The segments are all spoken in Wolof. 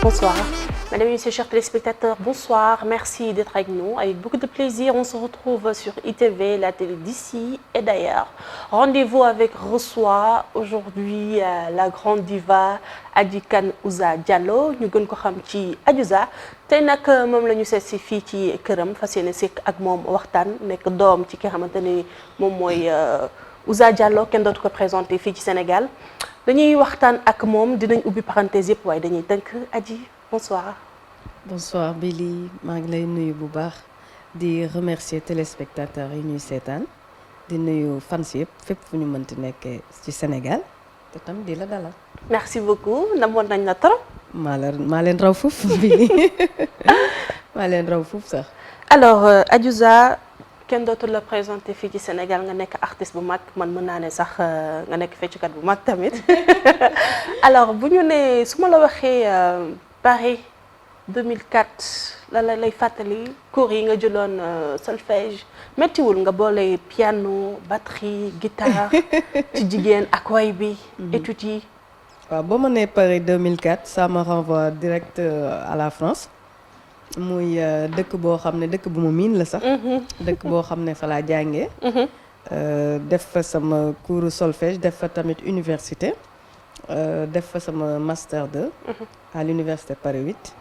Bonsoir. Mesdames et messieurs, chers téléspectateurs, bonsoir. Merci d'être avec nous. Avec beaucoup de plaisir, on se retrouve sur ITV, la télé d'ici et d'ailleurs. Rendez-vous avec Reçoit. Aujourd'hui, la grande diva Adji Kane Ouza Diallo ñu gën ko xam ci Adiouza tey nag moom la ñu seet si fii ci këram fas yéene sekk ak moom waxtaan nekk doom ci ki xamante ni moom mooy Ouza Diallo kenn dootu ko présenté fii ci Sénégal. dañuy waxtaan ak moom dinañ ubbi parenthèse yëpp waaye dañuy tënk Adji bonsoir. Bonsoir Billy maa ngi lay nuyu bu baax di remercier téléspectateurs yi ñuy seetaan di nuyu fans yëpp fépp fu ñu mënti nekkee ci Sénégal te tam di la dalal. merci beaucoup namoon nañ la trop. maa leen raw foofu Billy maa leen raw foofu sax. alors Adiouza kenn dootul la présenté fii ci Sénégal nga nekk artiste bu mag man mën naa ne sax nga nekk fecckat bu mag tamit alors bu ñu nee su ma la waxee Paris 2004 la lay fàttali cours yi nga jëloon solfège méttiwul nga boole piano batterie guitare ci jigéen ak way bi études yi. waaw boo ma nee Paris 2004 ça me renvoie direct à la France. muy dëkk boo xam ne dëkk bu mu miin la sax. dëkk boo xam ne fa laa jàngee. def fa sama cours solfège def fa tamit université. def fa sama master 2. à l'université Paris 8.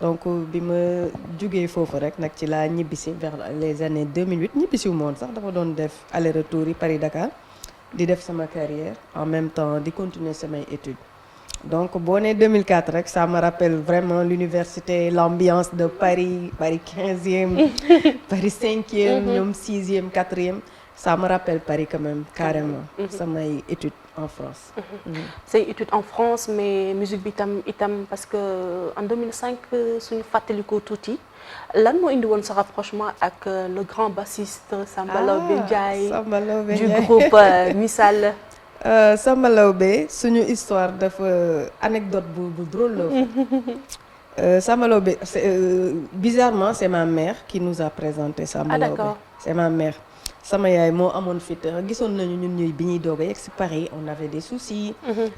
donc bi ma jugee foofu rek nag ci laa ñibbisi vers les années 2008 ñibbisi wu ma woon sax dafa doon def aller retour yi Paris Dakar di def sama carrière en même temps di continuer samay études. donc boo nee 2004 rek ça me rappelle vraiment l'université l'ambiance de Paris 15e Paris 5e ñoom 6e 4e ça me rappelle Paris quand même carrément samay études en France. say études en France mais musique bi itam parce que en 2005 suñu fàttalikoo tuuti lan moo indi woon sa rapprochement ak le grand bassiste Samba Laobé Ndiaye du groupe Missal. Samba Laobé suñu histoire dafa anecdote bu drôle la. Samba Laobé bizarrement c'est ma mère qui nous a présenté Samba Laobé. D'accord. C'est ma mère. sama yaay moo amoon fit gisoon nañu ñun ñuy bi ñuy doog a yegg si Paris on avait des soucis.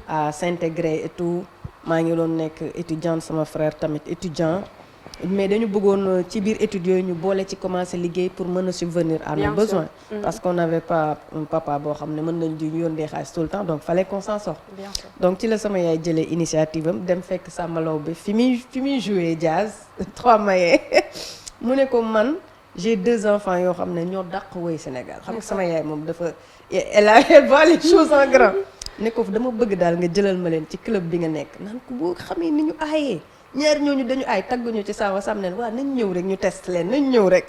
à s'intégrer et tout maa ngi doon nekk étudiante sama frère tamit étudiant. mais dañu bëggoon ci biir études yooyu ñu boole ci commencer liggéey pour mën a subvenir à nos besoins. parce qu'on n'avait pas un papa boo xam ne mën nañ di yónnee xaalis tout le temps donc fallait qu'on s'en sorte. Bien sûr. donc ci la sama yaay jëlee initiative am dem fekk Samba Laobé fi muy jouer jazz 3 maillet mu ne ko man j'ai 2 enfants yoo xam ne ñoo dàq woy Sénégal xam nga sama yaay moom dafa elle voit les choses en grand ne ko dama bëgg daal nga jëlal ma leen ci club bi nga nekk naan ko boo xamee ni ñu aayee ñaar ñooñu dañu aay tagguñu ci sama sam ne waa nañ ñëw rek ñu test leen nañ ñëw rek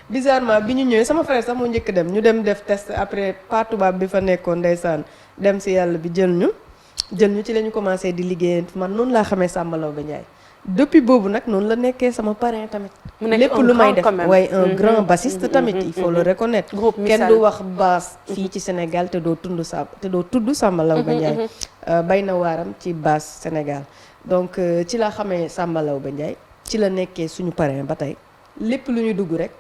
bizarrement bi ñu ñëwee sama frère sax moo njëkk dem ñu dem def test après pas tubaab bi fa nekkoon ndeysaan dem si yàlla bi jël ñu ci la ñu commencé di liggéey man noonu laa xamee Samba Laobé Ndiaye depuis boobu nag noonu la nekkee sama parrain tamit lépp lu may def waaye un grand bassiste tamit il faut le reconnaître kenn du wax basse fii ci Sénégal te doo tudd Samba Laobé Ndiaye bay na waaram ci basse Sénégal donc ci la xamee Samba Laobé Ndiaye ci la nekkee suñu parrain ba tey lépp lu ñu dugg rek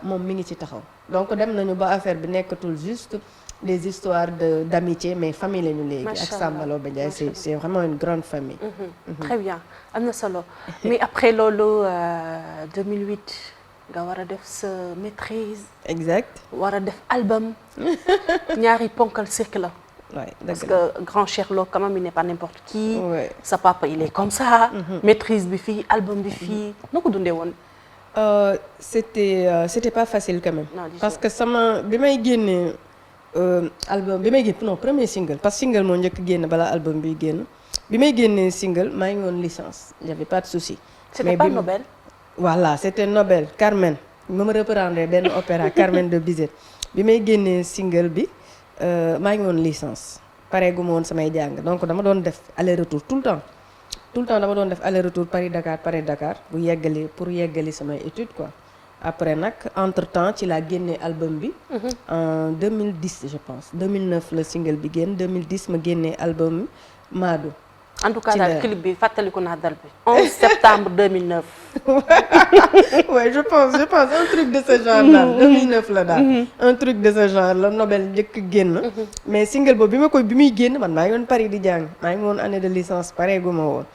moom mi ngi ci taxaw donc dem nañu ba affaire bi nekkatul juste des histoires d'amitié mais famille la ñu léegi ak Samba Laobé Ndiaye c'est vraiment une grande famille. très bien am na solo mais après loolu 2008 nga war a def sa maîtrise. exact war a def album ñaari ponkal cirque la. Ouais, parce que grand Cheikh Lo quand même il n'est pas n'importe qui. Ouais. sa papa il est comme ça. maîtrise bi fii album bi fii noo ko dundee woon. c'était pas facile quand même. Non, parce que sama bi may génnee album bi may génn non premier single parce que single moo njëkk génn balaa album bi génn bi may génnee single maa ngi woon licence j'avais pas de souci. c'était pas Nobel. voilà c'était Nobel Carmen ma reprendre benn opéra Carmen de Bizet bi may génnee single bi. maa ngi woon licence pareegu ma woon samay jàng donc dama doon def aller retour tout le temps dama doon def aller retour Paris Dakar pour yeggali samay études quoi après nag entre temps ci laa génnee album bi en 2010 je pense 2009 le single bi génn 2010 ma génnee album Maado en tout cas daal clip bi fàttaliku naa dal bi 11 septembre 2009. ouais je pense un truc de ce genre daal 2009 la daal. un truc de ce genre la Nobel njëkk génn. mais single boobu bi muy génn man maa ngi woon Paris di jàng maa ngi woon année de licence pareegu ma woon.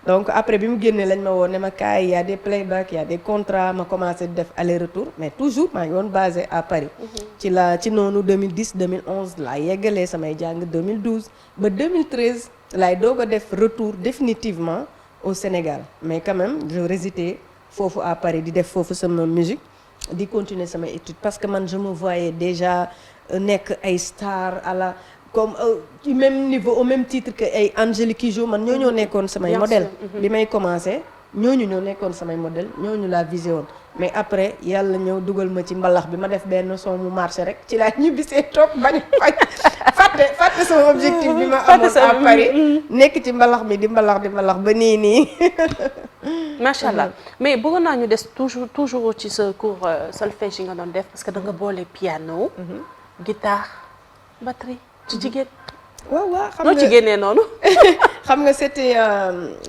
donc après bi mu génnee lañ ma woo ne ma kaay y a des playback y a des contrats ma commencé def aller retour mais toujours maa ngi woon basé à Paris. ci noonu 2010 2011 laa yeggalee samay jàng 2012 ba 2013 laay doog a def retour définitivement au Sénégal mais quand même je résidais foofu à Paris di def foofu sama musique di continuer sama étude parce que man je me voyais déjà nekk ay star à la comme du même niveau au même titre que ay Angélique Kidjo man ñoo nekkoon samay modèle bi may commencé ñooñu ñoo nekkoon samay modèle ñooñu laa visé woon mais après yàlla ñëw dugal ma ci mbalax bi ma def benn son mu marché rek ci laa ñibbisee toog bañ fàtte sama objectif bi ma amoon à Paris nekk ci mbalax bi di mbalax ba nii macha allah mais bëggoon naa ñu des toujours ci sa cours solfège yi nga doon def parce que da nga boole piano guitare batterie ci jigéen. waaw xam nga noo ci génnee noonu. xam nga c'était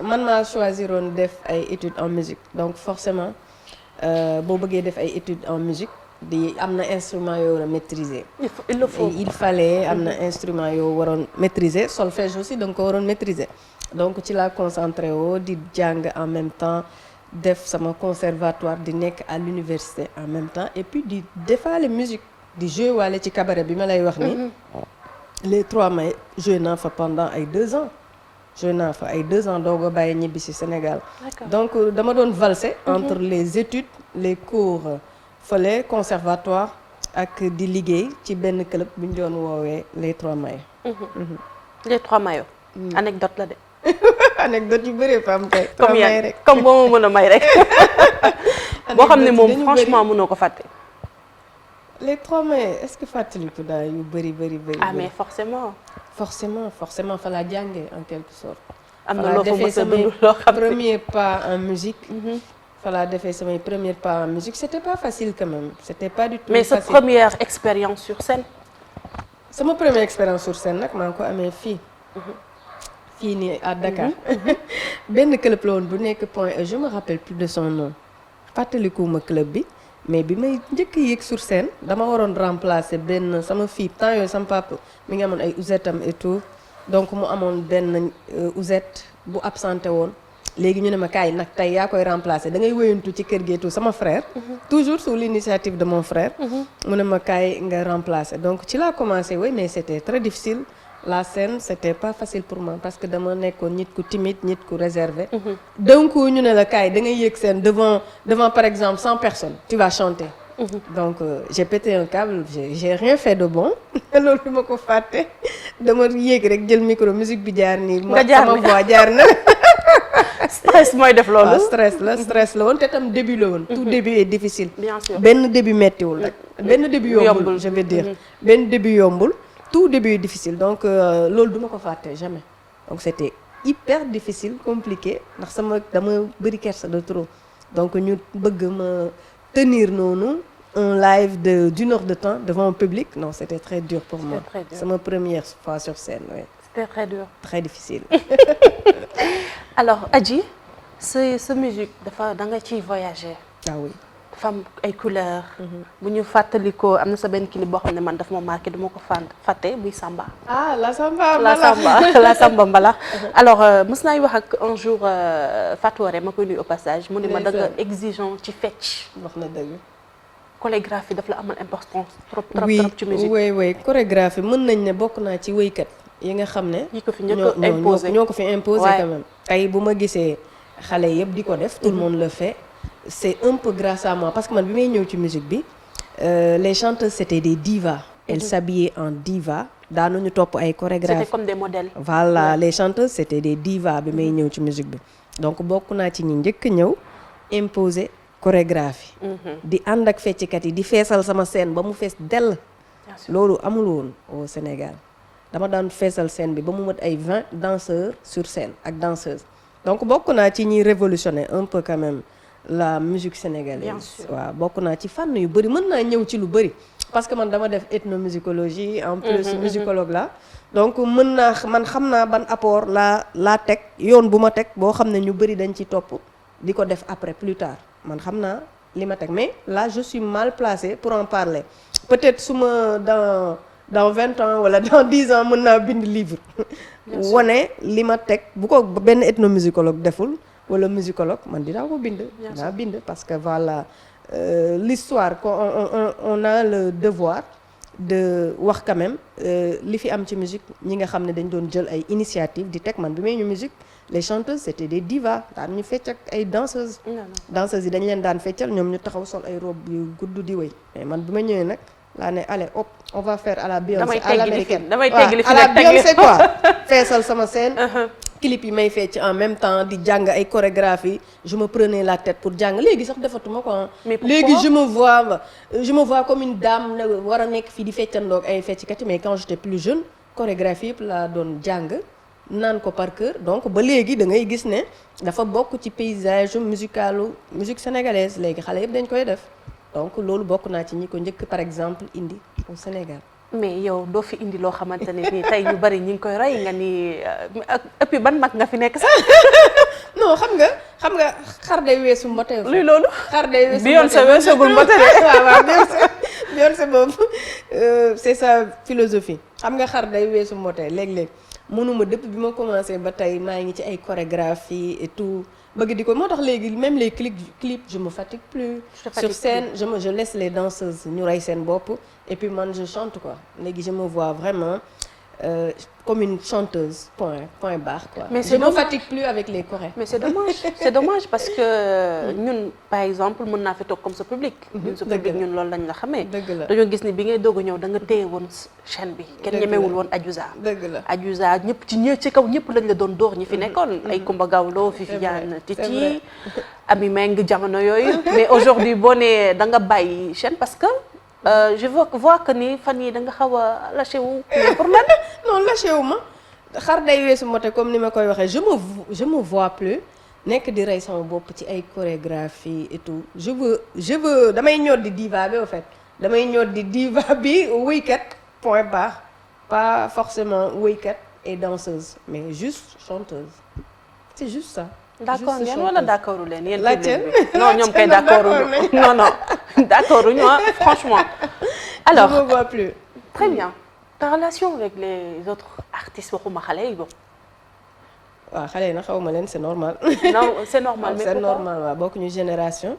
man maa choisiroon def ay études en musique donc forcément boo bëggee def ay études en musique am na instrument yoo war a maîtriser. il le faut il fallait am na instrument yoo waroon maîtriser solfège aussi da nga ko waroon maîtriser donc ci laa concentré woo di jàng en même temps def sama conservatoire di nekk à l'université en même temps et puis di defaale musique di jouer waale ci cabaret bi ma lay wax ni les 3 mai joué naa fa pendant ay 2 ans doog a bàyyi ñibbi ci Sénégal donc dama doon valser entre les études les cours fële conservatoire ak di liggéey ci benn club bu ñu doon woowee les 3 mai les 3 maillots anecdote la de anecdote yu bëree fam kay comme yan rek comme boo ma mën a may rek boo xam ne moom franchement mënoo ko fàtte les 3 mai est-ce que fàttaliku daal yu bëri ah mais forcément fa laa jàngee en quelque sorte am na loo fa mos a dund loo xam ne premier pas en musique fa laa defee samay premier pas en musique c'était pas facile quand même c'était pas du tout mais facile. sa première expérience sur scène sama première expérience sur scène nag maa ngi ko amee fii nii à Dakar benn club la woon bu nekk Point E je me rappelle plus de son nom fàttalikuwuma club bi mais bi may njëkk yéeg sur scène dama waroon remplacer benn sama fille temps yooyu sama papa mi ngi amoon ay ouzettam et tout donc mu amoon benn ouzette bu absenté woon léegi ñu ne ma kaay nag tey yaa koy remplacer da ngay wéyantu ci kër gi et tout sama frère toujours sous l'initiative de mon frère mu ne ma kaay nga remplacer donc ci laa commencé oui mais c'était très difficile la scène c'était pas facile pour moi parce que dama nekkoon nit ku timide nit ku réservé donc ñu ne la kaay da ngay yéeg scène devant par exemple 100 personnes tu vas chanter donc j'ai pété un câble j'ai rien fait de bon loolu du ma ko fàtte dama yéeg rek jël micro musique bi jaar nii sama voix jaar na stress mooy def loolu stress la woon te tam début la woon tout début est difficile bien sûr benn début mettiwul rek benn début yombul je veux dire benn début yombul tout début est difficile donc loolu duma ko fàtte jamais donc c'était hyper difficile compliqué ndax dama bëri kersa de trop donc ñu bëgg ma tenir noonu un live d'une heure de temps devant un public non c'était très dur pour moi c'est ma première fois sur scène oui. C'était très dur très difficile alors Adji sa musique da nga ciy voyager ah oui dafa am ay couleurs. bu ñu fàttalikoo am na sa benn clip boo xam ne man daf ma marqué dama ko fàtte muy Samba. ah la Samba la Samba Mbala. alors mës naay wax ak un jour Fatou Waré ma koy nuyu au passage. mu ne ma da nga exigeant ci fecc. wax na dëgg. chorégraphie daf la amal importance. trop ci musique oui chorégraphie mën nañ ne bokk naa ci wéykat yi nga xam ne. ñi ko fi ñoo ko fi imposé quand même. tey bu ma gisee xale yëpp di ko def. tout le monde le fait. c'est un peu grâce à moi parce que man bi may ñëw ci musique bi les chanteuses c'était des divas. elles s'habillaient en diva daanuñu topp ay chorégraphes. c'était comme des modèles. voilà les chanteuses c'était des divas bi may ñëw ci musique bi donc bokk naa ci ñi njëkk ñëw imposer chorégraphie. di ànd ak fecckat yi di feesal sama scène ba mu fees dell. loolu amul woon au Sénégal dama daan feesal scène bi ba mu mat ay 20 danseurs sur scène ak danseuses donc bokk naa ci ñiy révolutionner un peu quand même. la musique sénégalaise waaw bokk naa ci fànn yu bëri mën naa ñëw ci lu bëri parce que man dama def ethnomusicologie en plus musicologue la donc man xam naa ban apport laa teg yoon bu ma teg boo xam ne ñu bëri dañ ci topp di ko def après plus tard man xam naa li ma teg mais là je suis mal placée pour en parler peut-être su ma dans dans 20 ans wala dans 10 ans mën naa bind livre wane li ma teg bu ko benn ethnomusicologue deful wala musicologue man dinaa ko bind dinaa bind parce que voilà l'histoire on a le devoir de wax quand même li fi am ci musique ñi nga xam ne dañ doon jël ay initiative di teg man bi may ñu musique les chanteuses c'était des divas daan ñu fecc ak ay danseuses danseuses yi dañ leen daan feccal ñoom ñu taxaw sol ay robe yu gudd di wéy mais man bi ma ñëwee nag laa ne allez hop on va faire à la Beyoncé à l'américaine à la Beyoncé quoi feesal sama scène clip yi may fecc en même temps di jàng ay chorégraphie je me prenais la tête pour jàng léegi sax defatuma quoi léegi je me vois comme une dame ne war a nekk fii di feccandoog ay fecckat yi mais quand j'étais plus jeune chorégraphie yëpp laa doon jàng naan ko par cœur donc ba léegi da ngay gis ne dafa bokk ci paysage musique sénégalaise léegi xale yëpp dañ koy def donc loolu bokk naa ci ñi ko njëkk par exemple indi au Sénégal. mais yow doo fi indi loo xamante ne nii tey ñu bari ñi ngi koy roy nga ni et puis ban mag nga fi nekk sax. non xam nga xar day weesu mbote. luy loolu. xar day weesu mbote Beyoncé weesagul mbote de. waaw Beyoncé boobu c'est sa philosophie xam nga xar day weesu mbote léeg-léeg mënuma depuis bi ma commencé ba tey maa ngi ci ay chorégraphie et tout. bëgg di ko moo tax léegi même les clips je me fatigue plus sur scène je laisse les danseuses ñu rey seen bopp et puis man je chante quoi léegi je me vois vraiment comme une chanteuse point barre quoi mais je me fatigue plus avec les chorés mais c'est dommage parce que ñun par exemple mën naa fi toog comme sa public ñun sa public ñun loolu lañ la xamee dañoo gis ni bi ngay doog a ñëw da nga téye woon chaîne bi kenn ñemewul woon Adiouza Adiouza ñëpp ci kaw ñëpp lañ la doon dóor ñi fi nekkoon ay Coumba Gawlo Viviane Titi Ami Meng jamono yooyu mais aujourd'hui boo nee da nga bàyyi chaîne parce que je vois que ni fan yi da nga xaw a lâché wu pour lan non lâché wu ma xar day weesu mote comme ni ma koy waxee je me vois plus nekk di rey sama bopp ci ay chorégraphie et tout je veux damay ñor di diva bi au fait damay ñor di diva bi wéykat point barre pas forcément wéykat et danseuse mais juste chanteuse c'est juste ça. d'accord ngeen wala d'accordu leen yéen non ñoom kay d'accordu non d'accordu ñu franchement. alors je me vois plus. très bien ta relation avec les autres artistes waxuma xale yi bon. waaw xale yi nag xaw ma leen c'est normal. non c'est normal mais c'est normal waaw bokkuñu génération.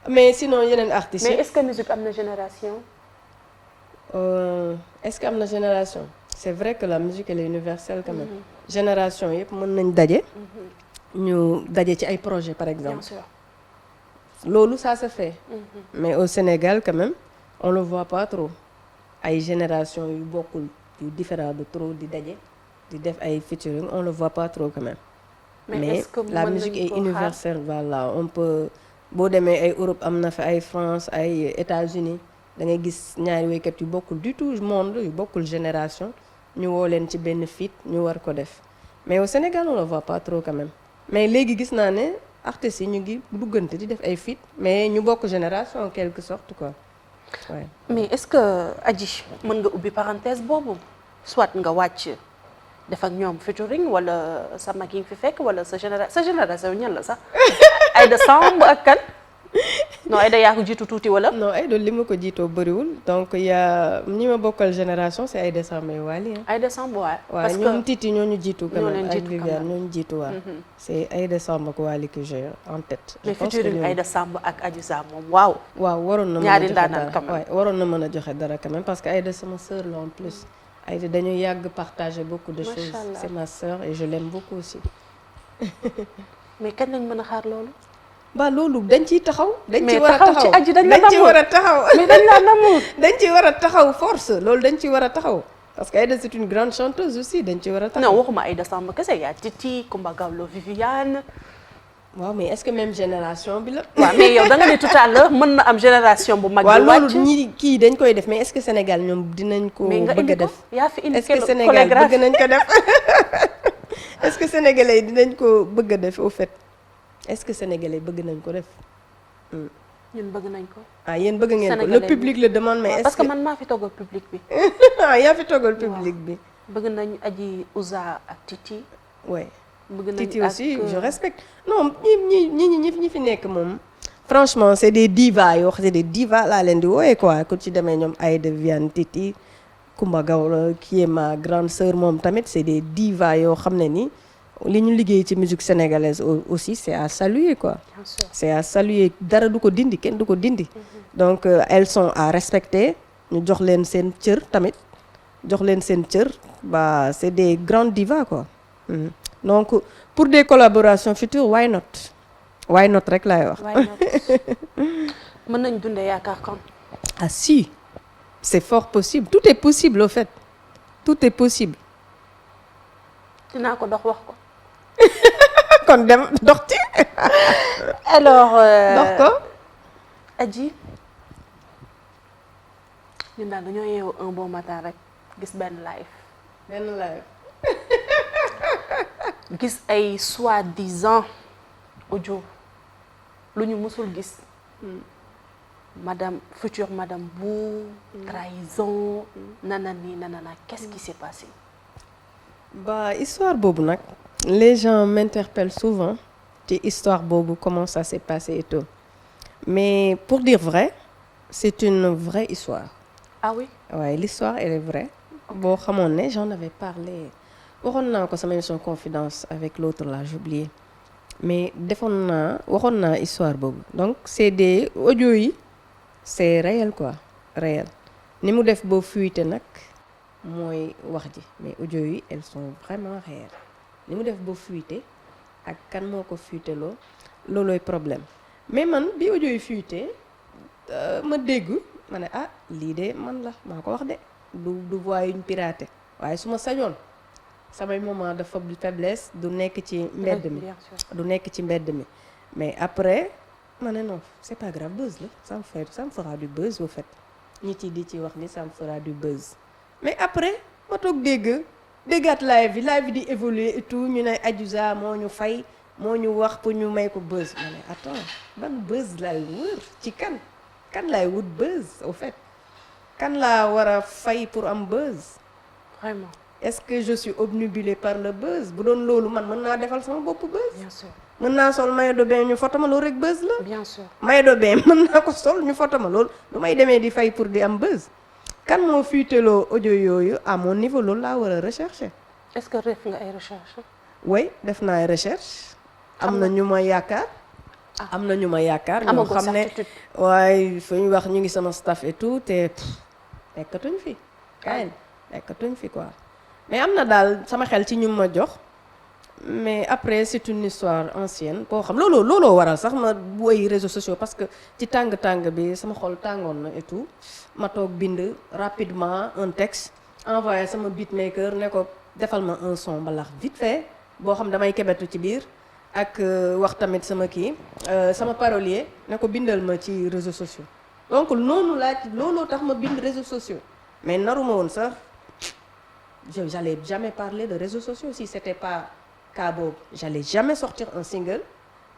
mais sinon yeneen artistes mais est-ce que musique am na génération. est-ce que am na génération. c'est vrai que la musique elle est universelle quand même. génération yëpp mën nañ daje. ñu daje ci ay projets par exemple. bien sûr. loolu ça se fait. mais au Sénégal quand même on le voit pas trop. ay génération yu bokkul yu différent de trop di daje di def ay featuring on le voit pas trop quand même. mais la musique est universelle voilà on peut boo demee ay Europe am na fi ay France ay États-Unis da ngay gis ñaari waykat yu bokkul du tout monde yu bokkul génération ñu woo leen ci benn feat ñu war ko def mais au Sénégal on le voit pas trop quand même. mais léegi gis naa ne artistes yi ñu ngi duggante di def ay feat mais ñu bokk génération en quelque sorte quoi ouais. mais est-ce que Adji mën nga ubbi parenthèse boobu soit nga wàcc def ak ñoom featuring wala sa mag yi fi fekk wala sa génération ñan la sax Aïda Samb ak kan non Aïda yaa ko jiitu tuuti wala. non Aïda li ma ko jiitoo bëriwul donc ñi ma bokkal génération c'est Aïda Samb et Wally. Aïda Samb waaw. parce que ñoom Titi ñooñu jiitu. quand même ak Viviane ñooñu jiitu waaw. c'est Aïda Samb ak Wally que j'ai en tête. mais featuring Aïda Samb ak Adiouza moom waaw. waaw waroon na mën a ñaari joxe ndaanaan dara quand même. waroon na mën a joxe dara quand même parce que Aïda sama sœur la en plus. Aïda dañu yàgg partager beaucoup de choses. C'est ma sœur et je l'aime beaucoup aussi. mais kañ lañ mën a xaar loolu. ba loolu dañ ciy taxaw. dañ ci mais war a taxaw ci Adji dañ la ci war a taxaw. mais dañ la namoon. dañ ci war a taxaw force loolu dañ ci war a taxaw parce que Aïda c'est une grande chanteuse aussi dañ ci war a taxaw. non waxuma Aïda Samb kese yaa Titi Coumba Gawlo Viviane. waaw mais est-ce que même génération bi la. waaw mais yow da nga ne tout à l'heure mën na am génération bu mag. bi wàcc waaw loolu ñi kii dañ koy def mais est-ce que Sénégal ñoom dinañ ko. bëgg a def yaa fi indi est-ce que Sénégal bëgg nañ ko def. est-ce que sénégalais dinañ ko bëgg a def au fait est-ce que sénégalais bëgg nañ ko def. ñun bëgg nañ ko. ah yéen bëgg ngeen ko le public le demande mais est-ce que parce que man maa fi toggal public bi. ah yaa fi toggal public bi. bëgg nañ Adji Ouza ak Titi. ouais. bëgg nañ Titi aussi je respecte non ñi fi nekk moom franchement c'est des divas yoo xam c'est des divas laa leen di wooyee quoi ku ci demee ñoom Aïda Viviane Titi Kumba Gawlo qui est ma grande sœur moom tamit c'est des divas yoo xam ne ni li ñu liggéey ci musique sénégalaise aussi c'est à saluer quoi. Bien sûr. C'est à saluer dara du ko dindi kenn du ko dindi. Donc elles sont à respecter ñu jox leen seen cër tamit jox leen seen cër bah c'est des grandes divas quoi. Donc pour des collaborations futures why not rek laay wax. Why not mën nañ dundee yaakaar kon. Ah si c'est fort possible tout est possible au fait tout est possible. dinaa ko dox wax ko. kon dem dox ci. alors. dox ko. Adji ñun daal dañoo yeewu un bon matin rek gis benn live. gis ay soi-disant audio lu ñu mësul gis. future madame Bou. trahison. nanana qu'est-ce qui s'est passé. Bah histoire boobu nag les gens m'interpellent souvent ci histoire boobu comment ça s'est passé et tout mais pour dire vrai c'est une vraie histoire. Ah oui. Ouais, l'histoire elle est vraie. boo xamoon ne j'en avais parlé waxoon naa ko sama émission confidence avec l'autre là j'ai oublié mais waxoon naa histoire boobu donc c'est des audios yi c'est réel quoi réel ni mu def boo fuité nag mooy wax ji mais audio yi elles sont vraiment réelles ni mu def boo fuité ak kan moo ko fuité loolooy problème mais man bi audio yi fuité ma dégg ma ne ah lii de man la maa ko wax de du voix yuñ piraté waaye su ma sañoon samay moment de faiblesse du nekk ci mbedd mi du nekk ci mbedd mi mais après ma ne non c'est pas grave buzz la ça me fera du buzz au fait nit yi di ci wax ni ça me fera du buzz mais après ma toog déggaat live di évoluer et tout ñu ne Adiouza moo ñu fay moo ñu wax pour ñu may ko buzz ma ne attends ban buzz laay wër ci kan laay wut buzz au fait kan laa war a fay pour am buzz. Vraiment. Est-ce que je suis obnubilée par le buzz bu doon loolu man mën naa defal sama bopp buzz. Bien sûr. mën naa sol maillot de bain ñu photo ma loolu rek buzz la. Bien sûr. maillot de bain mën naa ko sol ñu photo ma loolu du may demee di fay pour di am buzz. kan moo fuiteloo audio yooyu à mon niveau loolu laa war a rechercher. Est-ce que def nga ay recherche. oui def naa ay recherche. am na ñu ma yaakaar. am na ñu ma yaakaar. ñoo xam ne waaye fu ñu wax ñu ngi sama staff et tout te nekkatuñ fi. kaay nekkatuñ fi quoi. mais am na daal sama xel ci ñu ma jox. mais après c'est une histoire ancienne boo xam looloo waral sax ma woy réseaux sociaux parce que ci tàng bi sama xol tàngoon na et tout ma toog bind rapidement un texte envoyé sama beatmaker ne ko defal ma un son mbalax vite fait boo xam damay kebetu ci biir ak wax tamit sama sama parolier ne ko bindal ma ci réseaux sociaux donc noonu looloo tax ma bind réseaux sociaux mais naruma woon sax j'allais jamais parler de réseaux sociaux si c'était pas cas boobu j'allais jamais sortir un single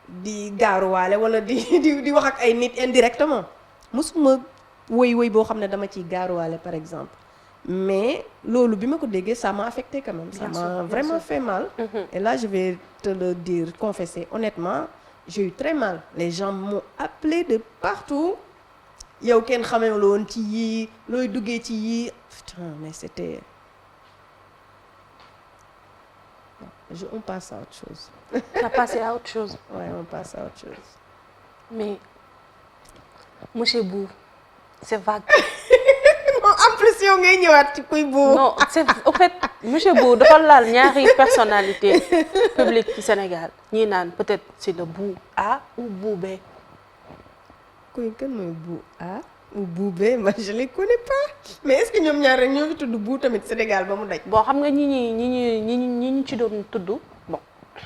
di gaaruwaale wala di wax ak ay nit indirectement mosuma woy boo xam ne dama ciy gaaruwaale par exemple mais loolu bi ma ko déggee ça m'a affecté quand même ça m'a vraiment fait mal et là je vais te le dire confesser honnêtement j'ai eu très mal les gens m'ont appelé de partout yow kenn xamee la woon ci yii looy duggee ci yii putain mais c'était on passe à autre chose. Ça passé à autre chose. Ouais, on passe à autre chose. Mais monsieur Bou, c'est vague. Non, en plus yow ngay ñëwaat ci kuy Bou. Non, c'est au fait monsieur Bou dafa laal ñaari personnalité publique ci Sénégal ñii naan peut-être c'est le Bou A ou Bou B. kuy kan mooy Bou A ou Bou B moi je les connais pas. mais est-ce que ñoom ñaar rek ñoo fi tudd Bou tamit Sénégal ba mu daj. bon xam nga ñi ci doon tudd bon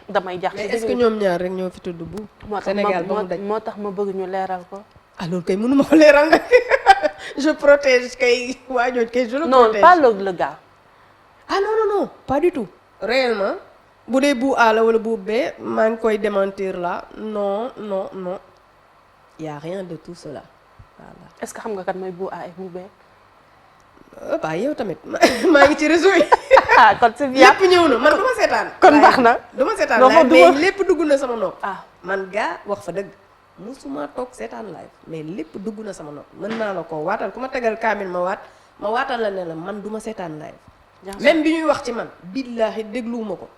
damay jax mais est-ce que ñoom ñaar rek ñoo fi tudd Bou. Sénégal ba mu daj moo tax ma bëgg ñu leeral ko. alors kay mënuma ko leeral nag je protège kay waajooj kay je le protège. non pas le gars. ah non pas du tout. réellement bu dee Bou A la wala Bou B maa ngi koy démentir là non y a rien de tout cela. Voilà. Est-ce que xam nga kat mooy Bou A et Bou B. bah yow tamit maa ngi ci réseau yi. ah kon c'est bien lépp ñëw na man du ma seetaan. kon baax na du ma seetaan live mais lépp dugg na sama nopp. ah man gaa wax fa dëgg musuma toog seetaan live mais lépp dugg na sama nopp mën naa la ko waatal ku ma tegal kaamil ma waat ma waatal la ne la man du ma seetaan live. Bien sûr. même bi ñuy wax ci man billaahi dégluwuma ko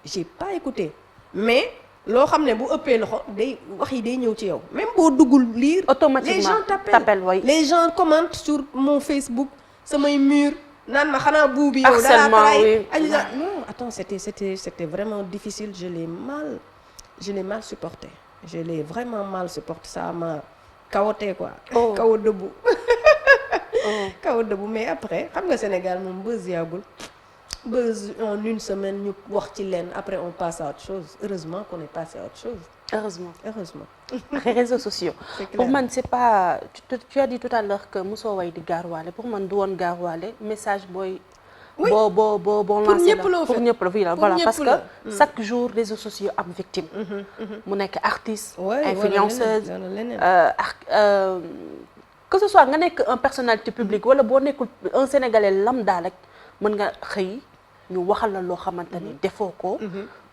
j'ai pas écouté mais loo xam ne bu ëppee loxo day wax yi day ñëw ci yow même boo duggul lire automatiquement les gens t'appellent oui. les gens commentent sur mon Facebook samay mur naan ma xanaa buubi yow dalaa harcèlement tray oui. non attends c'était vraiment difficile je l'ai mal supporté je l'ai vraiment mal supporté ça m'a kawote quoi kaw debout kaw debout mais après xam nga Sénégal moom buzz yàggul buzz en une semaine ñu wax ci leen après on passe à autre chose heureusement qu'on est passé à autre chose heureusement les réseaux sociaux pour man c'est pas tu as dit tout à l'heure que mosoo way di gaaruwaale pour man du woon gaaruwaale message booy oui boo lancé la pour ñëpp la voilà parce que chaque jour réseaux sociaux am victime mu nekk artiste influenceuse que ce soit nga nekk un personnalité publique wala boo nekkul un sénégalais lambda rek mën nga xëy ñu waxal la loo xamante ni defoo ko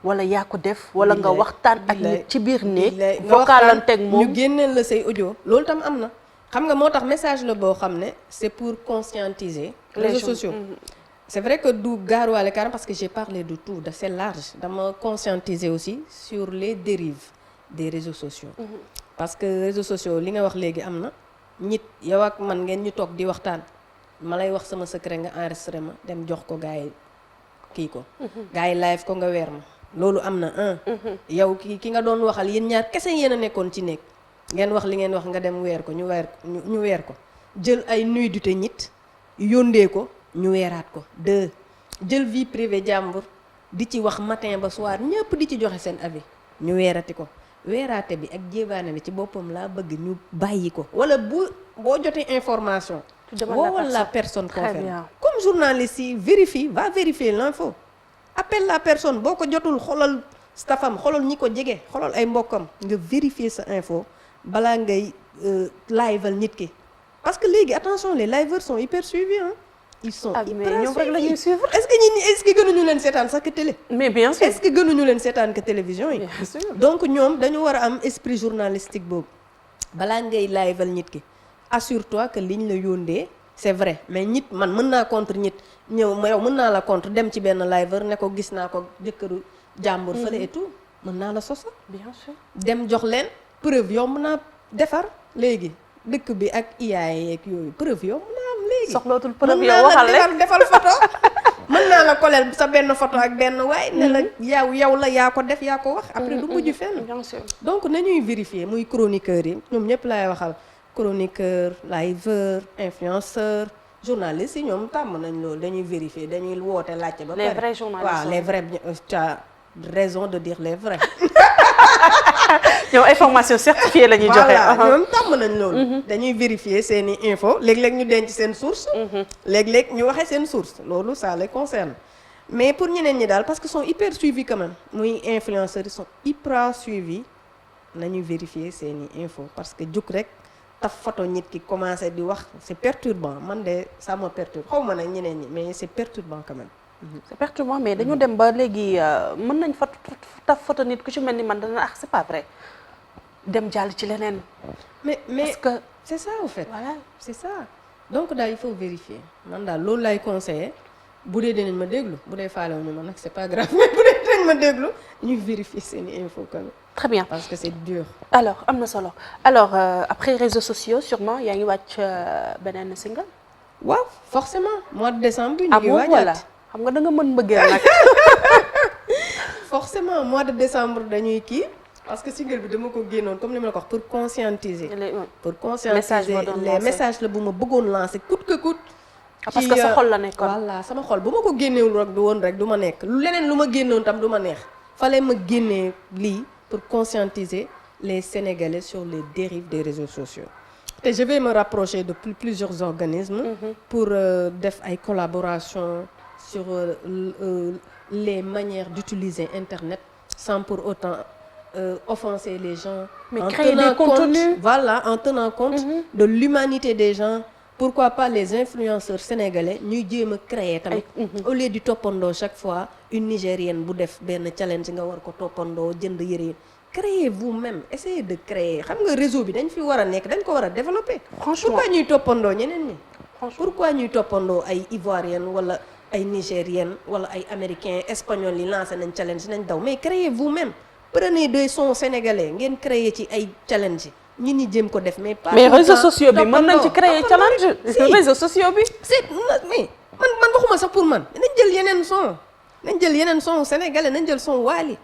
wala yaa ko def wala nga waxtaan ak nit ci biir néeg vocaalanteeg moom ñu génneel la say audio loolu tam am na xam nga moo tax message la boo xam ne c'est pour conscientiser réseaux sociaux c'est vrai que du gaaruwaale carrément parce que j'ai parlé de tout c'est large dama conscientiser aussi sur les dérives des réseaux sociaux parce que réseaux sociaux li nga wax léegi am na nit yow ak man ngeen ñu toog di waxtaan ma lay wax sama secret nga enregistré ma dem jox ko gars yi kii ko gars yi live ko nga weer ma loolu am na yow ki nga doon waxal yéen ñaar kese yéen a nekkoon ci nekk ngeen wax li ngeen wax nga dem weer ko ñu weer ko jël ay nudité nit yóndee ko ñu weeraat ko jël vie privée jàmbur di ci wax matin ba soir ñëpp di ci joxe seen avis ñu weerati ko weeraate bi ak jéebaane bi ci boppam laa bëgg ñu bàyyi ko wala boo jotee information woowal la personne concernée comme journaliste yi va vérifier l'info appelle la personne boo ko jotul xolal staffam xolal ñi ko jege xolal ay mbokkam nga vérifier sa info balaa ngay liveal nit ki parce que léegi attention les liveurs sont hyper suivis ils sont hyper ñoom rek la ñuy suivre. est-ce que gënuñu leen seetaan sax que télé. mais bien sûr est-ce que gënuñu leen seetaan que télévision yi. bien sûr donc ñoom dañu war a am esprit journalistique boobu balaa ngay liveal nit ki assure-toi que liñ la yóndee c'est vrai mais nit man mën naa contre nit ñëw ma yow mën naa la contre dem ci benn liveur ne ko gis naa ko jëkkëru jàmbur fële et tout mën naa la sosa bien sûr dem jox leen preuve yomb naa defar léegi dëkk bi ak IA yeeg yooyu preuve yomb naa am léegi soxlootul preuve yow waxal rek defal photo mën naa la koleel sa benn photo ak benn waay ne la yow la yaa ko def yaa ko wax après du mujj fenn bien sûr donc nañuy vérifier muy chroniqueurs yi ñoom ñëpp laay waxal chroniqueur liveur influenceur journaliste yi ñoom tàmm nañ loolu dañuy vérifier dañuy woote laajte ba pare les vrais journalistes waaw les vrais tu as raison de dire les vrais ñoom information certifiée la ñuy joxe voilà ñoom tàmm nañ loolu dañuy vérifier seeni info léeg-léeg ñu denc seen source léeg-léeg ñu waxee seen source loolu ça les concerne mais pour ñeneen ñi daal parce que sont hyper suivis quand même muy influenceurs yi sont hyper suivis nañuy vérifier seeni info parce que juk rek taf photo nit ki commencé di wax c'est perturbant man de ça me perturbe xaw ma nag ñeneen ñi mais c'est perturbant quand même c'est perturbant mais dañu dem ba léegi mën nañ fa taf photo nit ku ci mel ni man dana c'est pas vrai dem jàll ci leneen mais parce que c'est ça au fait voilà c'est ça donc daal il faut vérifier man daal loolu lay conseiller bu dee dinañ ma déglu bu dee faalewuñu ma nag c'est pas grave mais bu dee dinañ ma déglu ñuy vérifier seeni info quand même très bien parce que c'est dur alors am na solo alors après réseaux sociaux sûrement yaa ngi wàcc beneen single waaw forcément mois de décembre ñu ngi voilà waajaat xam nga da nga mën mbëggeel nag forcément mois de décembre dañuy kii parce que single bi dama ko génnoon comme ni ma la ko wax pour conscientiser message les messages la bu ma bëggoon lancer coûte que coûte parce que sa xol la nekkoon voilà sama xol bu ma ko génneewul rek du ma nekk lu leneen lu ma génnoon tam du ma neex fallait ma génnee lii pour conscientiser les Sénégalais sur les dérives des réseaux sociaux et je vais me rapprocher de plusieurs organismes pour def ay collaboration sur les manières d'utiliser Internet sans pour autant offenser les gens mais en créer tenant des contenus voilà en tenant compte de l'humanité des gens pourquoi pas les influenceurs sénégalais ñuy jéem a créer tamit au lieu di toppandoo chaque fois une nigérienne bu def benn challenge nga war ko toppandoo jënd yëre yi créez vous-même essayez de créer xam nga réseau bi dañ fi war a nekk dañ ko war a développer franchement pourquoi ñuy toppandoo ñeneen ñi franchement. pourquoi ñuy toppandoo ay ivoirienne wala ay nigérienne wala ay américain espagnol yi lancé nañ challenge nañ daw mais créez vous-même prenez des sons sénégalais ngeen créer ci ay challenge ñi ñi jéem ko def mais pas mais réseaux sociaux bi mën nañ ci créer challenge réseaux sociaux bi c'est mais man waxuma sax pour man nañ jël yeneen son sénégalais nañ jël son Wally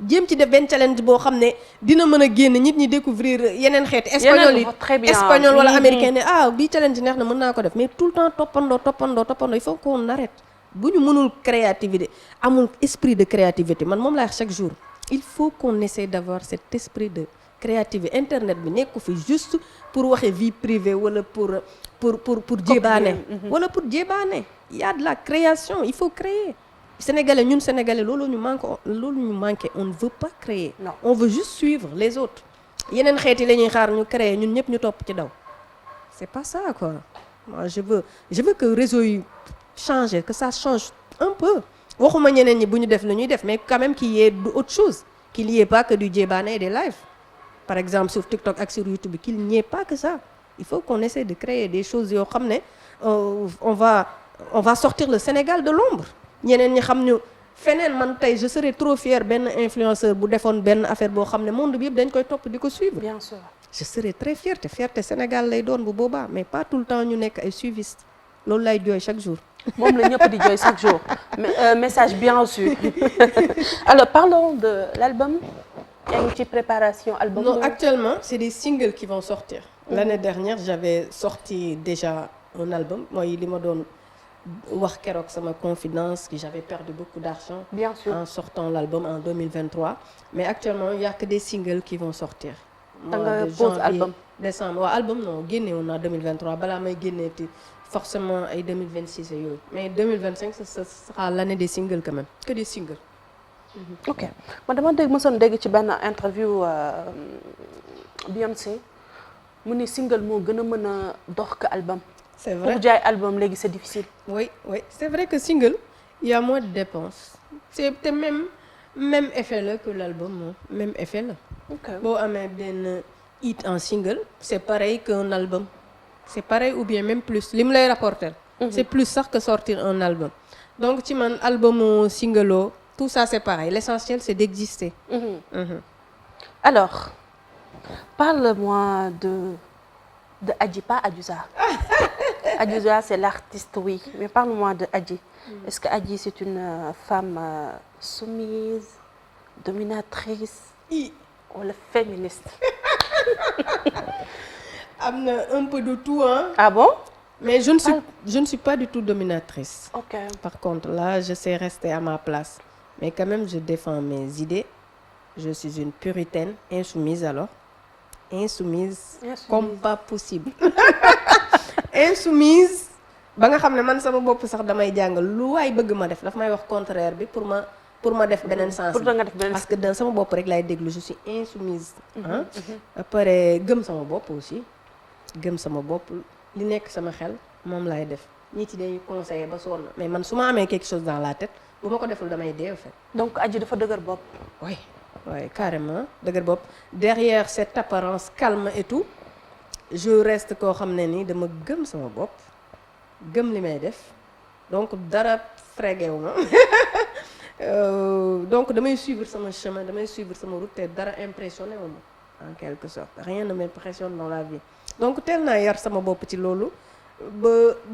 jéem ci def benn challenge boo xam ne dina mën a génn nit ñi découvrir yeneen xeeti espagnol yi espagnol wala américain ne bii challenge neex na mën naa ko def mais tout le temps toppandoo il faut qu'on arrête bu ñu mënul créativité amul esprit de créativité man moom laa wax chaque jour il faut qu'on essaie d'avoir cet esprit de créativité internet bi nekku fi juste pour waxe vie privée wala pour jébaane wala pour jébaane il y a de la création il faut créer sénégalais ñun sénégalais loolu ñu manqué on ne veut pas créer non on veut juste suivre les autres yeneen xeet yi la ñuy xaar ñu créer ñun ñëpp ñu topp ci daw c'est pas ça quoi moi je veux que réseau yi changer que ça change un peu waxuma ñeneen ñi bu ñu def lu ñuy def mais quand même qu'il y ait autre chose qu'il y ait pas que du jébaane et des lives par exemple sur TikTok ak sur YouTube qu'il n'y ait pas que ça il faut qu'on essaie de créer des choses yoo xam ne on va sortir le Sénégal de l'ombre ñeneen ñi xam ñu feneen man tey je serais trop fier benn influenceur bu defoon benn affaire boo xam ne monde bi yëpp dañ koy topp di ko suivre. bien sûr je serais très fier te fierté Sénégal lay doon bu boobaa mais pas tout le temps ñu nekk ay suivistes loolu lay jooy chaque jour. moom la ñëpp di jooy chaque jour message bien reçu alors parlons de l'album. yaa ngi ci préparation album. non actuellement c'est des singles qui vont sortir. L'année dernière j'avais sorti déjà un album mooy li ma doon. wax keroog sama confidence que j'avais perdu beaucoup d'argent bien sûr en sortant l'album en 2023 mais actuellement il y a que des singles qui vont sortir nga pose album décembre waaw album non génne woon naa 2023 balaa may génneeti forcément ay 2026 et yooyu mais 2025 ce sera l'année des singles quand même que des singles. ok man dama mësoon dégg ci benn interview Beyoncé mu ni single moo gën a mën a dox que album. c'est vrai pour jaay album léegi c'est difficile. oui c'est vrai que single il y a moins de dépenses c'est même effet la que l'album moom même effet la. ok boo amee benn hit en single c'est pareil qu'un album c'est pareil ou bien même plus li mu lay rapporter. c'est plus sax que sortir un album donc ci man album single tout ça c'est pareil l'essentiel c'est d'exister. alors parle-moi de Adji pas Adiouza. Adiouza c'est l'artiste oui mais parle-moi de Adji. Est-ce que Adji c'est une femme soumise, dominatrice wala féministe? am na un peu de tout hein. Ah bon? Mais je ne suis pas du tout dominatrice. Ok. Par contre là je sais rester à ma place mais quand même je défends mes idées. Je suis une puritaine insoumise alors. Insoumise comme pas possible. Insoumise ba nga xam ne man sama bopp sax damay jàngal lu waay bëgg ma def daf may wax contraire bi pour ma def beneen sens bi parce que dans sama bopp rek laay déglu je suis insoumise ah après gëm sama bopp aussi gëm sama bopp li nekk sama xel moom laay def ñi ci dañuy conseiller ba sonn mais man su ma amee quelque chose dans la tête bu ma ko deful damay dee en fait. Donc Adji dafa dëgër bopp. oui carrément dëgër bopp derrière cette apparence calme et tout je reste koo xam ne ni dama gëm sama bopp gëm li may def donc dara frégewu ma donc damay suivre sama chemin damay suivre sama route te dara impressionné wu ma en quelque sorte rien ne m'impressionne dans la vie donc teel naa yar sama bopp ci loolu ba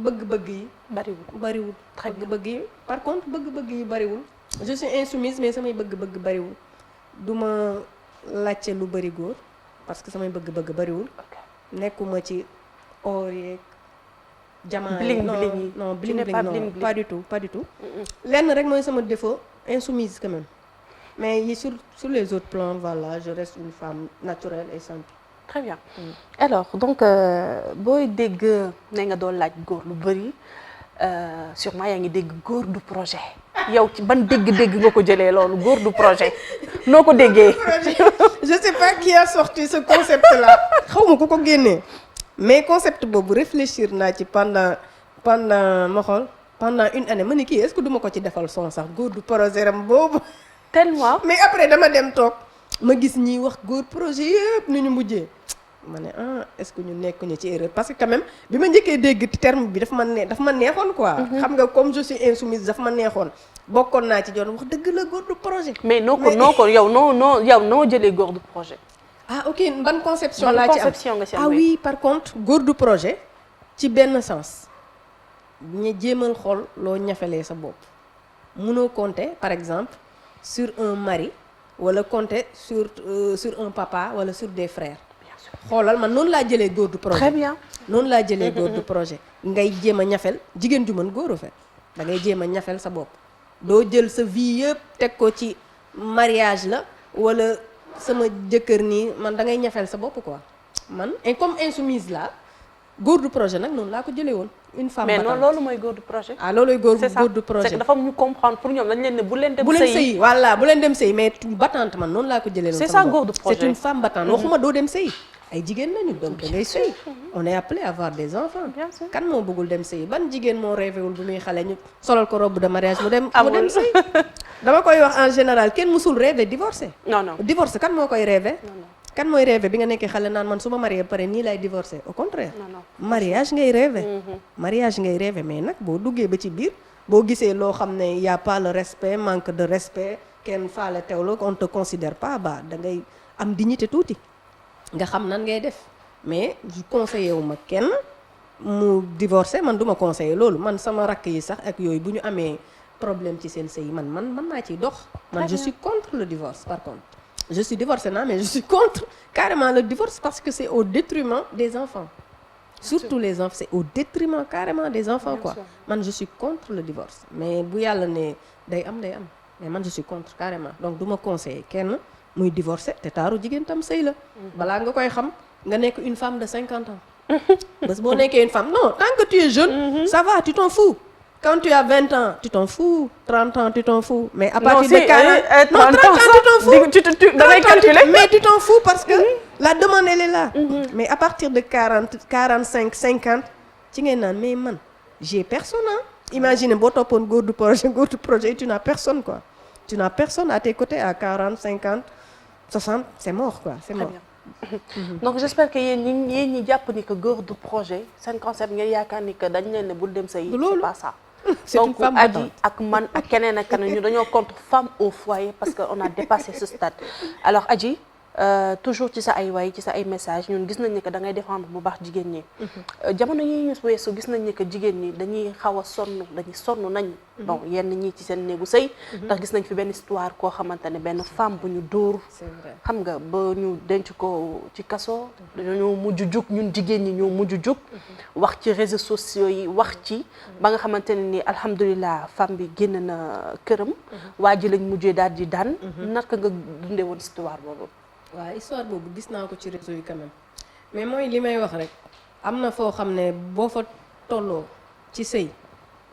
bëgg-bëgg yi bariwul bëgg-bëgg yi par contre bëgg-bëgg yi bariwul je suis insoumise mais samay bëgg-bëgg bariwul duma laajte lu bari góor parce que samay bëgg-bëgg bariwul nekkuma ci or yeeg jamaa non bling bling pas du tout lenn rek mooy sama défaut insoumise quand même mais sur les autres plans voilà je reste une femme naturelle et simple. Très bien. Alors donc booy dégg ne nga doon laaj góor lu bari sûrement yaa ngi dégg góor du projet yow ci ban dégg-dégg nga ko jëlee loolu góor du projet noo ko déggee. je sais pas qui a sorti ce concept là xaw ma ku ko génnee mais concept boobu réfléchir naa ci pendant ma xool pendant une année ma ni kii est-ce que duma ko ci defal son sax góor du projet ram boobu. tellement mais après dama dem toog ma gis ñiy wax góor projet yëpp ni ñu mujjee ma ne est-ce que ñu nekkuñu ci erreur parce que quand même bi ma njëkkee dégg terme bi dafa ma neexoon quoi. xam nga comme je suis insoumise dafa ma neexoon bokkoon naa ci joon wax dëgg la góor du projet. mais noo ko yow noo jëlee góor du projet. Ok ban conception laa ci am nga ci am oui par contre góor du projet ci benn sens ñu jéemal xool loo ñafelee sa bopp munoo compter par exemple sur un mari wala compter sur un papa wala sur des frères. xoolal man noonu laa jëlee góor du projet. Très bien. noonu laa jëlee góor du projet. ngay jéem a ñafel jigéen ju mën góor a fet da ngay jéem a ñafel sa bopp. doo jël sa vie yëpp teg ko ci mariage la wala sama jëkkër nii man da ngay ñafel sa bopp quoi man comme insoumise la góor du projet nag noonu laa ko jëlee woon. une femme mais battante non loolu mooy góor du projet. looluy góor du projet. c'est que dafa am ñu comprendre pour ñoom dañ leen ne bu leen dem sëyi voilà bu leen dem sëyi mais battante man noonu laa ko jëlee woon. c'est ça góor du projet c'est une femme battante waxuma doo dem sëyi. ay jigéen lañu donc da ngay sëy on est appelé à avoir des enfants. Bien sûr. kan moo bëggul dem sëy ban jigéen moo rêvé wul bu muy xale ñu solal ko robe de mariage mu dem sëy dama koy wax en général kenn musul rêvé divorcé. non divorce kan moo koy rêvé. kan mooy rêvé bi nga nekkee xale naan man su ma marié ba pare nii lay divorcé au contraire. mariage ngay rêvé. mariage ngay rêvé mais nag boo duggee ba ci biir boo gisee loo xam ne y a pas le respect manque de respect kenn faale teewloo on te considère pas da ngay am dignité tuuti. nga xam nan ngay def mais conseillé wu ma kenn mu divorcé man duma conseillé loolu man sama rakk yi sax ak yooyu bu ñu amee problème ci seen sëy man maa ciy dox. man je suis contre le divorce par contre. je suis divorcée mais je suis contre carrément le divorce parce que c'est au détriment des enfants. surtout les enfants c'est au détriment carrément des enfants quoi. man je suis contre le divorce mais bu yàlla ne day am mais man je suis contre carrément donc duma conseillé kenn. muy divorcé te taaru jigéen tam sëy la. balaa nga koy xam nga nekk une femme de 50 ans. parce que boo nekkee une femme non tant que tu es jeune. ça va tu t'en fous. quand tu as 20 ans tu t'en fous 30 ans tu t'en fous. mais à partir de 40 non 30 ans tu t'en fous. da ngay calculer mais tu t'en fous parce que la demande elle est là. mais à partir de 40 45 50 ci ngay naan mais man j'ai personne imagine boo toppoon góor du projet tu n'as personne quoi. tu n'as personne à tes côtés à 40 50. 60 c'est mort quoi c'est mort. donc j'espère que yéen ñi jàpp ni que góor du projet seen concept ngeen yaakaar ni que dañ leen ne bul dem sëy c'est pas ça. c'est une femme battante. Adji ak man ak keneen ak keneen ñu dañoo contre femme au foyer parce que on a dépassé ce stade alors Adji toujours ci sa ay way ci sa ay message ñun gis nañ ne que da ngay défendre bu baax jigéen ñi. jamono yi ñu weesu gis nañ ne que jigéen ñi dañuy xaw a sonn nañ. bon yenn ñi ci seen néegu sëy. ndax gis nañ fi benn histoire koo xamante ne benn femme bu ñu dóor. c'est vrai xam nga ba ñu denc ko ci kaso. dañoo mujj jug ñun jigéen ñi ñoo mujj jug. wax ci réseaux sociaux yi wax ci. ba nga xamante ne ni alhamdulilah femme bi génn na këram. waa ji lañ mujjee daal di daan. naka nga dundee woon histoire boobu. waaw histoire boobu gis naa ko ci réseau yi quand même mais mooy li may wax rek am na foo xam ne boo fa tolloo ci sëy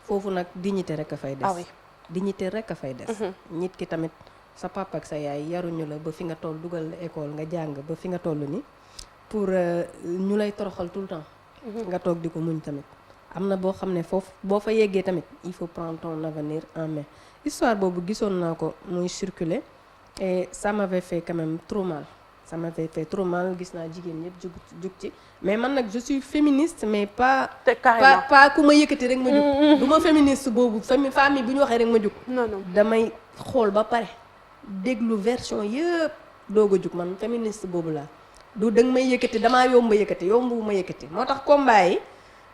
foofu nag dignité rek a fay des. oui dignité rek a fay des. nit ki tamit sa papa ak sa yaay yaruñu la ba fi nga toll dugal la école nga jàng ba fi nga toll ni pour ñu lay toroxal tout le temps. nga toog di ko muñ tamit am na boo xam ne foofu boo fa yeggee tamit il faut prendre ton avenir en main histoire boobu gisoon naa ko muy circuler. et ça m'avait fait quand même trop mal ça m'avait fait trop mal gis naa jigéen ñëpp jug ci mais man nag je suis féministe mais pas ku ma yëkkati rek ma jug du ma féministe boobu famille bu ñu waxee rek ma jug non damay xool ba pare déglu version yëpp doog a jug man féministe boobu laa du danga may yëkkati damaa yomba yombu ma yëkkati moo tax combat yi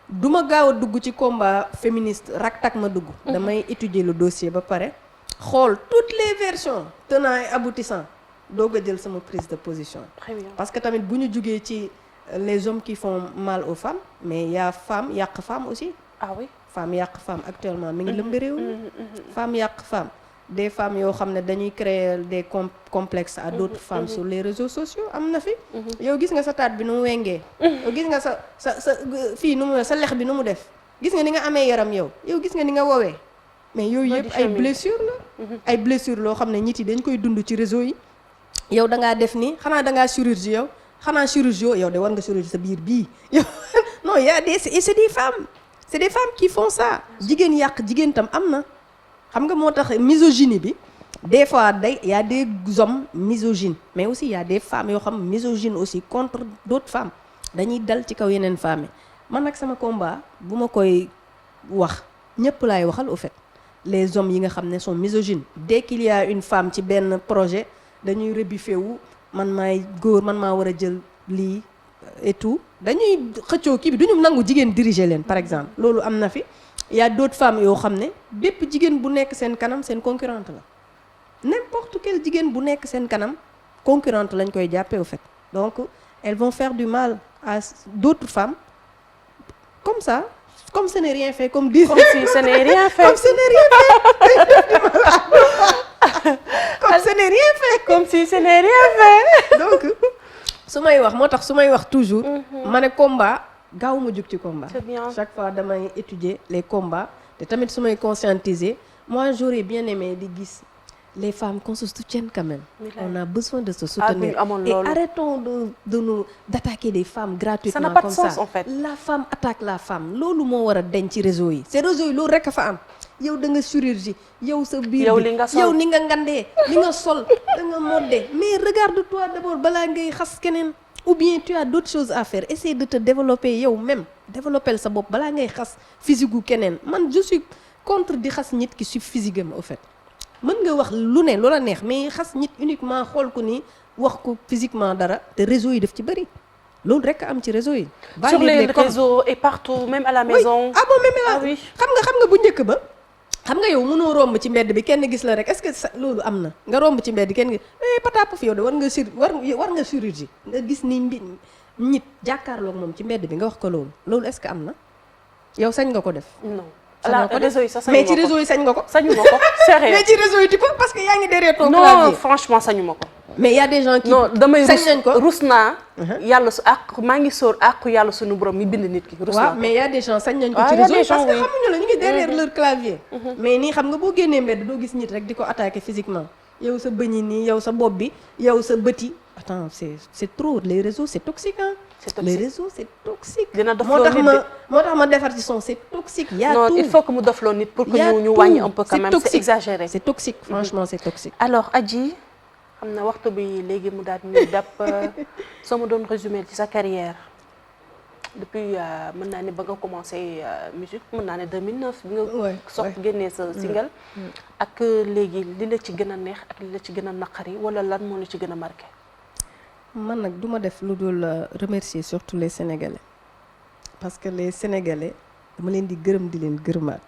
du ma gaaw a dugg ci combat féministe rak tak ma dugg damay étudier le dossier ba pare xool toutes les versions tenants et aboutissants doog a jël sama prise de position. Très bien. parce que tamit bu ñu jugee ci les hommes qui font mal aux femmes mais y a femme yàq femme aussi. ah oui femme yàq femme actuellement mi ngi lëmb réew mi. femme yàq femme des femmes yoo xam ne dañuy créer des complexes à d'autres femmes sur les réseaux sociaux am na fi. yow gis nga sa taat bi nu mu wengee. yow gis nga sa fii nu mu sa lex bi nu mu def gis nga ni nga amee yaram yow gis nga ni nga woowee. mais yooyu yëpp ay blessure la ay blessure loo xam ne nit yi dañ koy dund ci réseau yi yow dangaa def nii xanaa dangaa chirurgie yow xanaa chirurgie yow de war nga chirurgie sa biir bii yow non y a des c'est des femmes qui font ça jigéen yàq jigéen tam am na xam nga moo tax misogynie bi des fois il y a des hommes misogynes mais aussi il y a des femmes yoo xam misogynes aussi contre d'autres femmes dañuy dal ci kaw yeneen femmes yi man nag sama combat bu ma koy wax ñëpp laay waxal au fait les hommes yi nga xam ne sont misogynes dès qu'il y a une femme ci benn projet dañuy rebuffé wu man maay góor man maa war a jël lii et tout dañuy xëccoo kii bi duñu nangu jigéen diriger leen par exemple loolu am na fi il y a d'autres femmes yoo xam ne bépp jigéen bu nekk seen kanam seen concurrente la n'importe quelle jigéen bu nekk seen kanam concurrente lañ koy jàppee au fait donc elles vont faire du mal à d'autres femmes comme ça comme ce n'est rien fait comme si ce n'est rien fait comme ce n'est rien fait comme ce n'est rien fait comme si ce n'est rien fait donc su may wax moo tax su may wax toujours ma ne combat gaaw ma jóg ci combat c'est bien chaque fois damay étudier les combats te tamit su may conscientiser moi j'aurais bien aimé di gis les femmes qu'on se soutienne quand même on a besoin de se soutenir et arrêtons de d'attaquer des femmes gratuitement ça n'a pas de comme sens ça en fait la femme attaque la femme loolu moo war a denc ci réseau yi ces réseaux yi loolu rek a fa am yow da nga chirurgie yow sa biir bi yow ni nga ngandee li nga sol da nga modde mais regarde-toi d'abord balaa ngay xas keneen ou bien tu as d'autres choses à faire essaie de te développer yow même développer sa bopp balaa ngay xas physique gu keneen man je suis contre di xas nit ki su physique am au fait mën nga wax lu ne loola neex mais xas nit uniquement xool ko ni wax ko physiquement dara te réseau yi daf ci bëri loolu rek am ci réseau yi. sur les réseaux et partout même à la maison. oui ah bon même ah oui xam nga bu njëkk ba. xam nga yow mënoo romb ci mbedd bi kenn gis la rek est-ce que loolu am na nga romb ci mbedd kenn gis pataap fi yow de war nga chirurgie nga gis ni nit jàkkaarloog moom ci mbedd bi nga wax ko loolu est-ce que am na yow sañ nga ko def. non réseau yi sax mais ci réseau yi sañ nga ko. sañu ma ko sérieux mais ci réseau yi tu peux parce que yaa ngi derrière ton clavier. clavier. Non franchement sañu ma ko. mais y a des gens qui non damay rus naa. yàlla su maa ngi sóor àqu yàlla suñu borom mi bind nit ki. rus naa waaw mais y a des gens sañ nañ ko ci réseau yi parce que xamuñu la ñu ngi derrière leur clavier. mais nii xam nga boo génnee mbedd doo gis nit rek di ko attaquer physiquement yow sa bëñ yi nii yow sa bopp bi yow sa bët yi. attends c'est trop les réseaux c'est toxique hein. C'est toxique. Les réseaux c'est toxique. dina dofloo nit moo tax ma defar ci son c'est toxique. y a non tout il faut que mu dofloo nit pour que ñu wàññi un peu quand même c'est exagéré. c'est toxique franchement c'est toxique. alors Adji xam na waxtu bi léegi mu daal ñuy dàpp soo ma doon résumer ci sa carrière depuis mën naa ne ba nga commencé musique mën naa ne 2009. bi nga génnee sa single. ak léegi li la ci gën a neex ak li la ci gën a naqari wala lan moo la ci gën a marqué. man nag du ma def lu dul remercier surtout les Sénégalais parce que les Sénégalais dama leen di gërëm di leen gërëmaat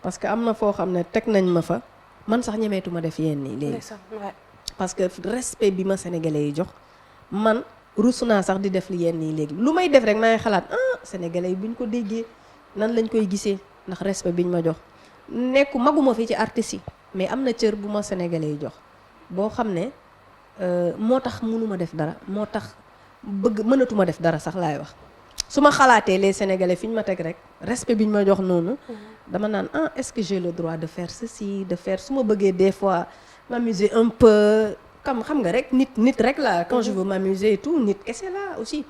parce que am na foo xam ne teg nañ ma fa man sax ñemeetu ma def yenn yi léegi parce que respect bi ma Sénégalais yi jox man rus naa sax di def li yenn yi léegi lu may def rek maa ngi xalaat Sénégalais yi buñ ko déggee nan lañ koy gisee ndax respect biñ ma jox nekku maguma fi ci artistes yi mais am na cër bu ma Sénégalais yi jox boo xam ne moo tax mënuma def dara moo tax mënatuma def dara sax laay wax su ma xalaatee les Sénégalais fi ñu ma teg rek respect bi ñu ma jox noonu dama naan est-ce que j'ai le droit de faire ceci de faire su ma bëggee des fois m'amuser un peu xam nga rek nit rek la quand je veux m'amuser et tout nit kese la aussi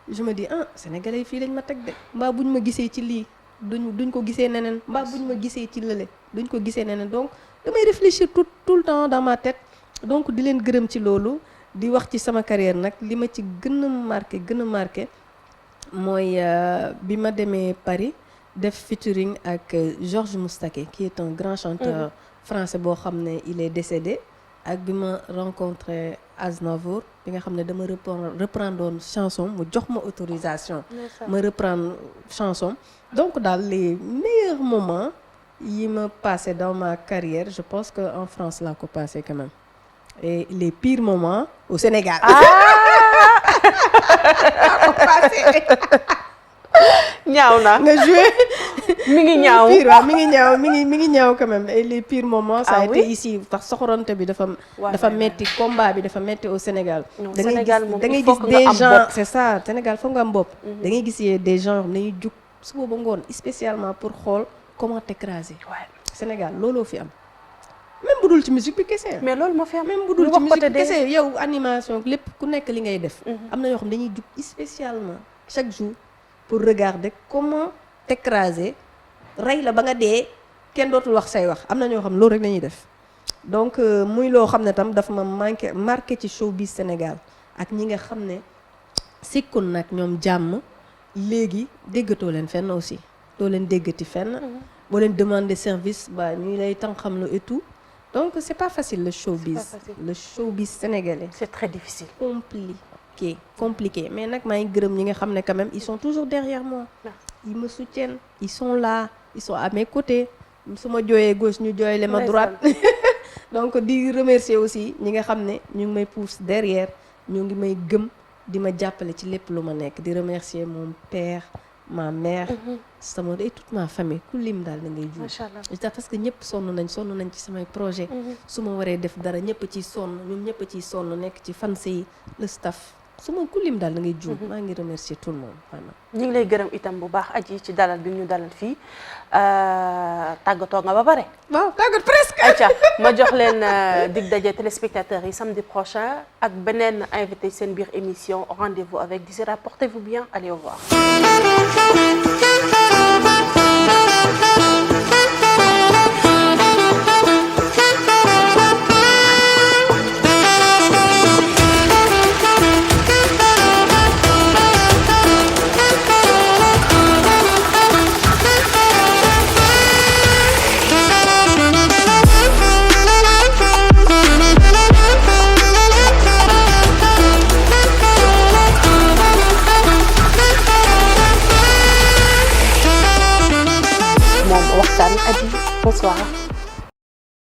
je me dis Sénégalais yi fii lañ ma teg de mbaa buñ ma gisee ci lii duñ ko gisee neneen mbaa buñ ma gisee ci lële duñ ko gisee neneen donc damay réfléchir tout le temps dans ma tête donc di leen gërëm ci loolu di wax ci sama carrière nag li ma ci gën a marqué mooy bi ma demee Paris def featuring ak Georges Moustaki qui est un grand chanteur français boo xam ne il est décédé ak bi ma rencontré Aznavour bi nga xam ne dama reprendre chanson mu jox ma autorisation ma reprendre chanson donc daal les meilleurs moments yi ma passé dans ma carrière je pense que en France laa ko passé quand même et les pires moments au Sénégal. ñaaw na nga joué. mi ngi ñaaw mi ngi ñaaw quand même et les pires moments. ça a été ici parce que soxorante bi dafa metti combat bi dafa metti au Sénégal. da ngay gis des gens c'est ça Sénégal foog nga am bopp. da ngay gis des gens yoo xam ne dañuy jug suba ba ngoon spécialement pour xool comment t'écraser. Sénégal looloo fi am. même bu dul ci musique bi kese. mais loolu moo fi am même bu dul ci musique bi kese yow animation lépp ku nekk li ngay def. am na yoo xam dañuy jug spécialement chaque jour pour regarder comment t'écraser rey la ba nga dee kenn dootul wax say wax am na ñoo xam loolu rek lañuy def donc muy loo xam ne tam daf ma marqué ci showbiz Sénégal ak ñi nga xam ne sikkoon nag ñoom jàmm léegi déggatoo leen fenn aussi doo leen déggati fenn boo leen demander service ba ñuy lay tànqamlu et tout donc c'est pas facile le showbiz sénégalais c'est très difficile. compliqué mais nag maa ngi gërëm ñi nga xam ne quand même ils sont toujours derrière moi ils me soutiennent ils sont là ils sont à mes côtés su ma jooyee gauche ñu jooyle ma droite donc di remercier aussi ñi nga xam ne ñu ngi may pousse derrière ñu ngi may gëm di ma jàppale ci lépp lu ma nekk di remercier mon père ma mère sama et toute ma famille ku lim daal da ngay juum parce que ñëpp sonn nañ ci samay projet su ma waree def dara ñëpp ciy sonn ñun ñëpp ciy sonn nekk ci fans yi le staff su ma ku lim daal da ngay juum maa ngi remercier tout le monde vraiment ñu ngi lay gërëm itam bu baax Adji ci dalal bi ñu dalal fii tàggatoo nga ba pare waaw tàggat presque ayca ma jox leen dig daje téléspectateurs yi samedi prochain ak beneen invité seen biir émission rendez-vous avec Dissira portez-vous bien allez au revoir